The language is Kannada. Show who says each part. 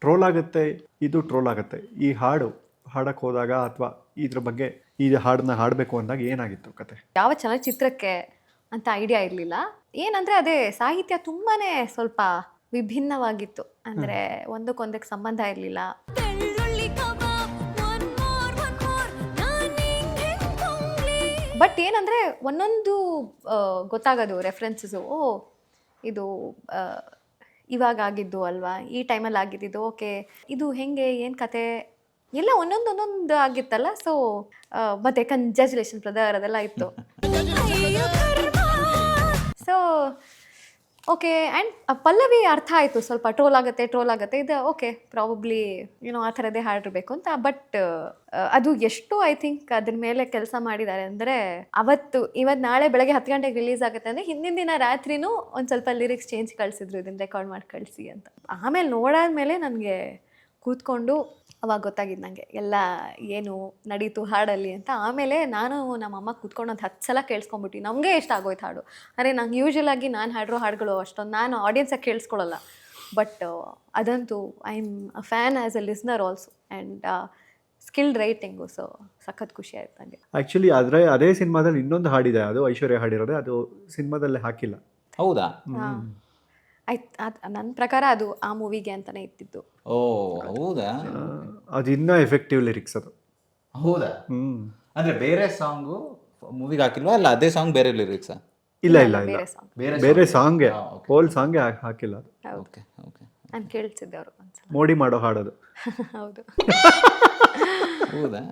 Speaker 1: ಟ್ರೋಲ್ ಆಗುತ್ತೆ, ಇದು ಟ್ರೋಲ್ ಆಗುತ್ತೆ. ಈ ಹಾಡಕ್ಕೆ ಹೋದಾಗ ಅಥವಾ ಇದ್ರ ಬಗ್ಗೆ ಈ ಹಾಡನ್ನ ಹಾಡಬೇಕು ಅಂದಾಗ ಏನಾಗಿತ್ತು ಕತೆ?
Speaker 2: ಯಾವ ಚಲನಚಿತ್ರಕ್ಕೆ ಅಂತ ಐಡಿಯಾ ಇರಲಿಲ್ಲ. ಏನಂದರೆ ಅದೇ ಸಾಹಿತ್ಯ ತುಂಬಾ ಸ್ವಲ್ಪ ವಿಭಿನ್ನವಾಗಿತ್ತು. ಅಂದರೆ ಒಂದಕ್ಕೊಂದಕ್ಕೆ ಸಂಬಂಧ ಇರಲಿಲ್ಲ. ಬಟ್ ಏನಂದರೆ ಒಂದೊಂದು ಗೊತ್ತಾಗೋದು ರೆಫರೆನ್ಸಸ್ಸು. ಓ ಇದು ಇವಾಗ ಆಗಿದ್ದು ಅಲ್ವಾ, ಈ ಟೈಮಲ್ಲಿ ಆಗಿದ್ದು, ಓಕೆ ಇದು ಹೆಂಗೆ ಏನು ಕತೆ ಎಲ್ಲ ಒಂದೊಂದು ಆಗಿತ್ತಲ್ಲ. ಸೊ ಮತ್ತೆ ಕಂಗ್ರ್ಯಾಚುಲೇಷನ್ ಬ್ರದರ್ ಅದೆಲ್ಲ ಇತ್ತು. So okay. ಆ್ಯಂಡ್ ಪಲ್ಲವಿ ಅರ್ಥ ಆಯಿತು, ಸ್ವಲ್ಪ ಟ್ರೋಲ್ ಆಗುತ್ತೆ ಇದು ಓಕೆ ಪ್ರಾಬಬ್ಲಿ ಏನೋ ಆ ಥರದೇ ಹಾಡಿರ್ಬೇಕು ಅಂತ. ಬಟ್ ಅದು ಎಷ್ಟು ಐ ಥಿಂಕ್ ಅದ್ರ ಮೇಲೆ ಕೆಲಸ ಮಾಡಿದ್ದಾರೆ ಅಂದರೆ, ಇವತ್ತು ನಾಳೆ ಬೆಳಗ್ಗೆ 10 ಗಂಟೆಗೆ ರಿಲೀಸ್ ಆಗುತ್ತೆ ಅಂದರೆ ಹಿಂದಿನ ದಿನ ರಾತ್ರಿನೂ ಒಂದು ಸ್ವಲ್ಪ ಲಿರಿಕ್ಸ್ ಚೇಂಜ್ ಕಳಿಸಿದ್ರು, ಇದನ್ನು ರೆಕಾರ್ಡ್ ಮಾಡಿ ಕಳಿಸಿ ಅಂತ. ಆಮೇಲೆ ನೋಡಾದ್ಮೇಲೆ ನನಗೆ ಕೂತ್ಕೊಂಡು ಅವಾಗ ಗೊತ್ತಾಗಿದ್ದು ನನಗೆ ಎಲ್ಲ ಏನು ನಡೀತು ಹಾಡಲ್ಲಿ ಅಂತ. ಆಮೇಲೆ ನಾನು ನಮ್ಮಮ್ಮ ಕೂತ್ಕೊಂಡು ಒಂದು 10 ಸಲ ಕೇಳಿಸ್ಕೊಂಬಿಟ್ಟು ನಮಗೆ ಇಷ್ಟ ಆಗೋಯ್ತು ಹಾಡು. ಅಂದರೆ ನಂಗೆ ಯೂಶ್ವಲಾಗಿ ನಾನು ಹಾಡಿರೋ ಹಾಡುಗಳು ಅಷ್ಟೊಂದು ನಾನು ಆಡಿಯನ್ಸಾಗಿ ಕೇಳಿಸ್ಕೊಳ್ಳಲ್ಲ. ಬಟ್ ಅದಂತೂ I am a fan as a listener also and skilled writing. So ಸಖತ್ ಖುಷಿ ಆಯ್ತು ನನಗೆ.
Speaker 1: ಆ್ಯಕ್ಚುಲಿ ಅದೇ ಸಿನಿಮಾದಲ್ಲಿ ಇನ್ನೊಂದು ಹಾಡಿದೆ, ಅದು ಐಶ್ವರ್ಯ ಹಾಡಿರೋದೆ, ಅದು ಸಿನಿಮಾದಲ್ಲೇ ಹಾಕಿಲ್ಲ.
Speaker 3: ಹೌದಾ?
Speaker 2: ನನ್ನ ಪ್ರಕಾರ ಅದು ಆ ಮೂವಿಗೆ ಅಂತಲೇ ಇತ್ತಿದ್ದು.
Speaker 3: ಓ ಹೌದಾ?
Speaker 1: ಅದು ಇನ್ನೂ ಎಫೆಕ್ಟಿವ್ ಲಿರಿಕ್ಸ್ ಅದು.
Speaker 3: ಹೌದಾ? ಅಂದ್ರೆ ಬೇರೆ ಸಾಂಗು ಮೂವಿಗೆ ಹಾಕಿಲ್ವಾ, ಅಲ್ಲ ಅದೇ ಸಾಂಗ್ ಬೇರೆ ಲಿರಿಕ್ಸಾ?
Speaker 1: ಇಲ್ಲ
Speaker 2: ಬೇರೆ ಸಾಂಗ್.
Speaker 1: ಬೇರೆ ಸಾಂಗ್ಗೆ, ಹೋಲ್ ಸಾಂಗ್ಗೆ ಹಾಕಿಲ್ಲ ಅದು.
Speaker 3: Okay okay.
Speaker 2: ನಾನು ಕೇಳಿಸಿದ್ದೆ ಅವರು ಒಂದ್ಸಲ.
Speaker 1: ಮೋಡಿ ಮಾಡೋ ಹಾಡೋದು.
Speaker 2: ಹೌದು.
Speaker 3: ಹೌದಾ?